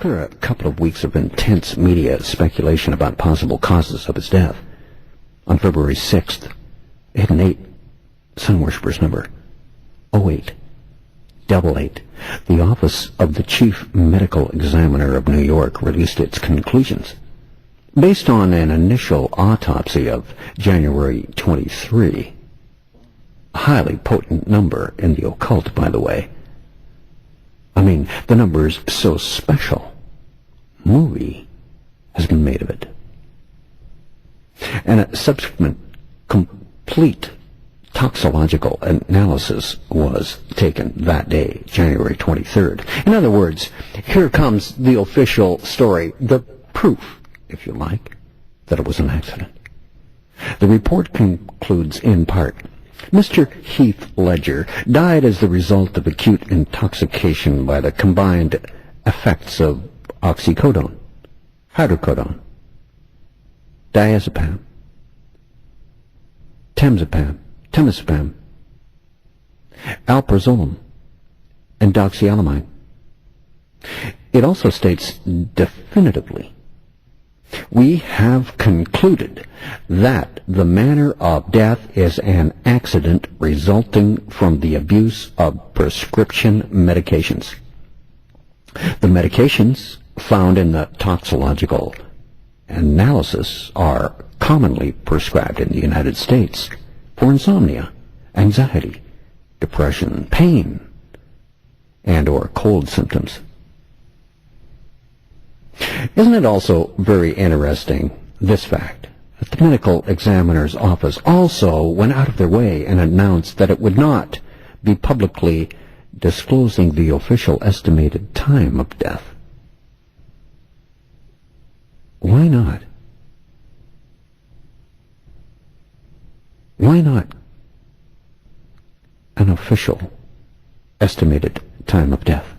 After a couple of weeks of intense media speculation about possible causes of his death, on February 6th, 8 Sun Worshippers number 0888, the Office of the Chief Medical Examiner of New York released its conclusions. Based on an initial autopsy of January 23, a highly potent number in the occult, by the way. I mean, the number's so special. Movie has been made of it. And a subsequent complete toxicological analysis was taken that day, January 23rd. In other words, here comes the official story, the proof, if you like, that it was an accident. The report concludes in part, Mr. Heath Ledger died as the result of acute intoxication by the combined effects of oxycodone, hydrocodone, diazepam, temazepam, alprazolam, and doxylamine. It also states definitively, we have concluded that the manner of death is an accident resulting from the abuse of prescription medications. The medications found in the toxicological analysis are commonly prescribed in the United States for insomnia, anxiety, depression, pain, and or cold symptoms. Isn't it also very interesting, this fact, that the medical examiner's office also went out of their way and announced that it would not be publicly disclosing the official estimated time of death? Why not? Why not an official estimated time of death?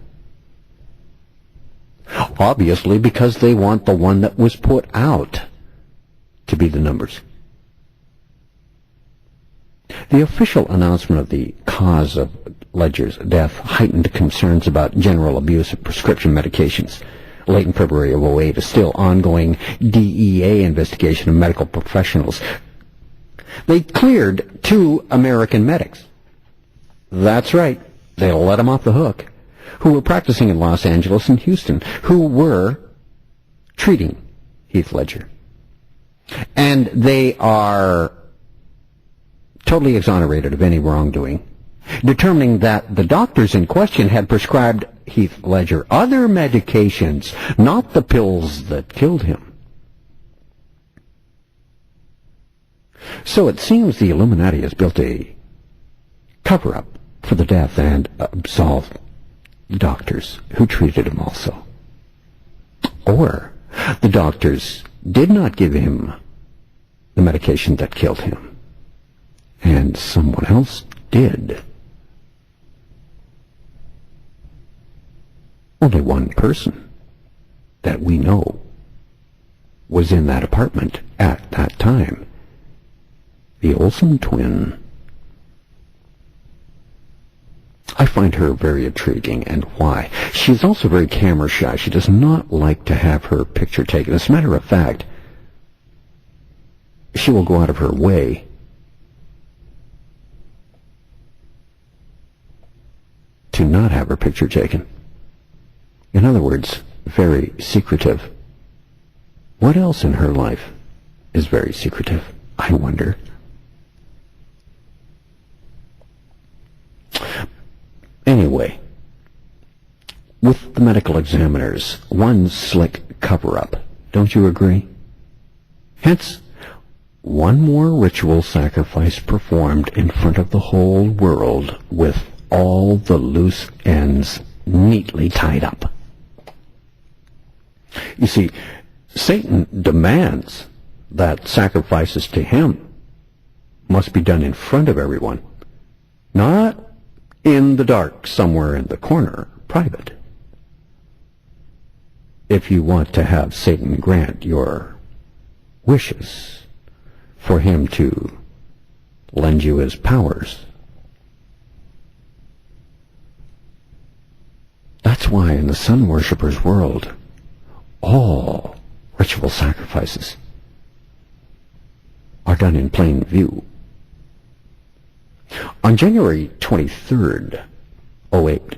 Obviously, because they want the one that was put out to be the numbers. The official announcement of the cause of Ledger's death heightened concerns about general abuse of prescription medications. Late in February of 08, a still ongoing DEA investigation of medical professionals. They cleared 2 American medics. That's right, they let them off the hook, who were practicing in Los Angeles and Houston, who were treating Heath Ledger. And they are totally exonerated of any wrongdoing, determining that the doctors in question had prescribed Heath Ledger other medications, not the pills that killed him. So it seems the Illuminati has built a cover-up for the death and absolved doctors who treated him also. Or the doctors did not give him the medication that killed him, and someone else did. Only one person that we know was in that apartment at that time, the Olsen twin. I find her very intriguing, and why? She's also very camera shy. She does not like to have her picture taken. As a matter of fact, she will go out of her way to not have her picture taken. In other words, very secretive. What else in her life is very secretive, I wonder? Anyway, with the medical examiners, one slick cover-up, don't you agree? Hence, one more ritual sacrifice performed in front of the whole world with all the loose ends neatly tied up. You see, Satan demands that sacrifices to him must be done in front of everyone, not in the dark somewhere in the corner, private. If you want to have Satan grant your wishes for him to lend you his powers. That's why in the sun worshippers' world, all ritual sacrifices are done in plain view. On January 23rd, 08,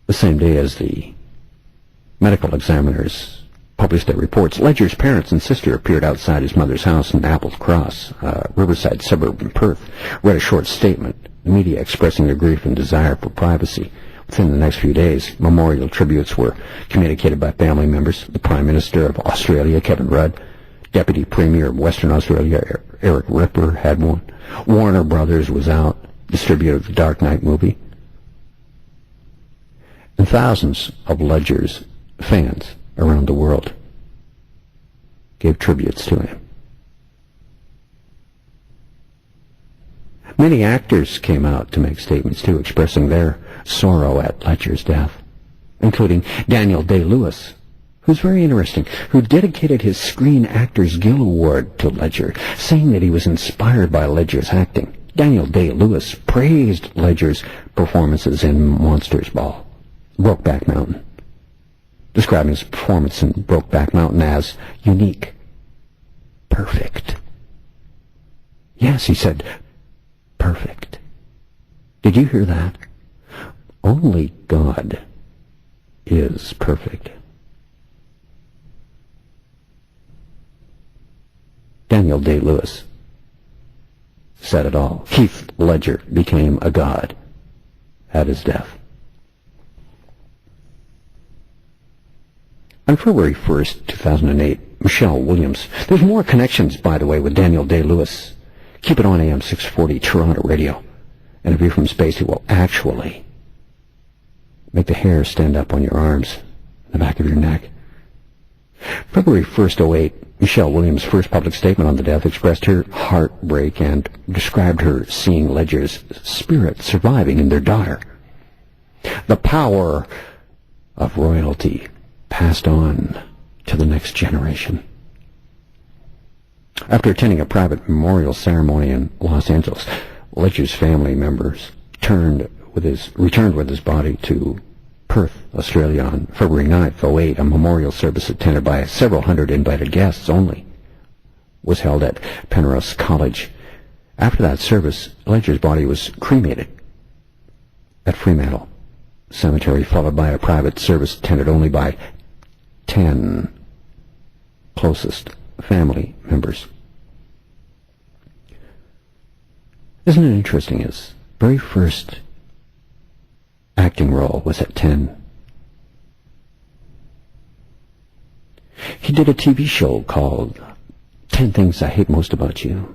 the same day as the medical examiners published their reports, Ledger's parents and sister appeared outside his mother's house in Apple's Cross, a riverside suburb in Perth, read a short statement, the media expressing their grief and desire for privacy. Within the next few days, memorial tributes were communicated by family members. The Prime Minister of Australia, Kevin Rudd, Deputy Premier of Western Australia, Eric Ripper, had one. Warner Brothers was out, distributor of the Dark Knight movie. And thousands of Ledger's fans around the world gave tributes to him. Many actors came out to make statements too, expressing their sorrow at Ledger's death, including Daniel Day-Lewis, who's very interesting, who dedicated his Screen Actors Guild Award to Ledger, saying that he was inspired by Ledger's acting. Daniel Day-Lewis praised Ledger's performances in Monsters Ball, Brokeback Mountain, describing his performance in Brokeback Mountain as unique, perfect. Yes, he said, perfect. Did you hear that? Only God is perfect. Daniel Day-Lewis said it all. Heath Ledger became a god at his death. On February 1st, 2008, Michelle Williams. There's more connections, by the way, with Daniel Day-Lewis. Keep it on AM 640 Toronto Radio. And a view from space, it will actually make the hair stand up on your arms, the back of your neck. February 1st, 08, Michelle Williams' first public statement on the death expressed her heartbreak and described her seeing Ledger's spirit surviving in their daughter. The power of royalty passed on to the next generation. After attending a private memorial ceremony in Los Angeles, Ledger's family members returned with his body to Perth, Australia on February 9th, 08. A memorial service attended by several hundred invited guests only was held at Penrose College. After that service, Ledger's body was cremated at Fremantle Cemetery, followed by a private service attended only by 10 closest family members. Isn't it interesting? His very first acting role was at 10. He did a TV show called 10 Things I Hate Most About You.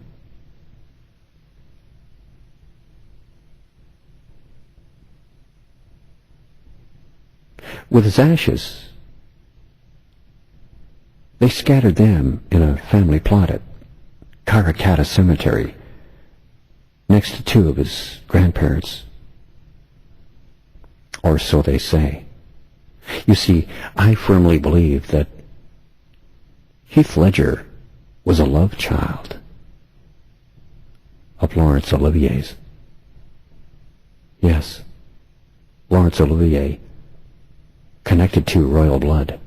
With his ashes, they scattered them in a family plot at Karrakatta Cemetery next to two of his grandparents. Or so they say. You see, I firmly believe that Heath Ledger was a love child of Laurence Olivier's. Yes, Laurence Olivier, connected to royal blood,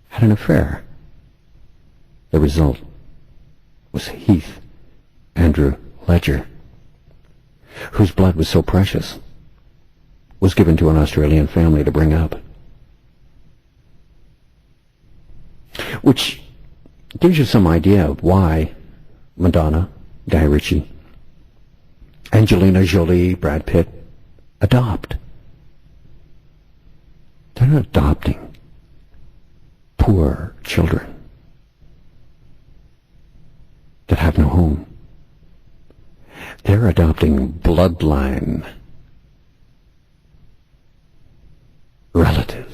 had an affair. The result was Heath Andrew Ledger, whose blood was so precious, was given to an Australian family to bring up. Which gives you some idea of why Madonna, Guy Ritchie, Angelina Jolie, Brad Pitt adopt. They're not adopting poor children that have no home. They're adopting bloodline relatives.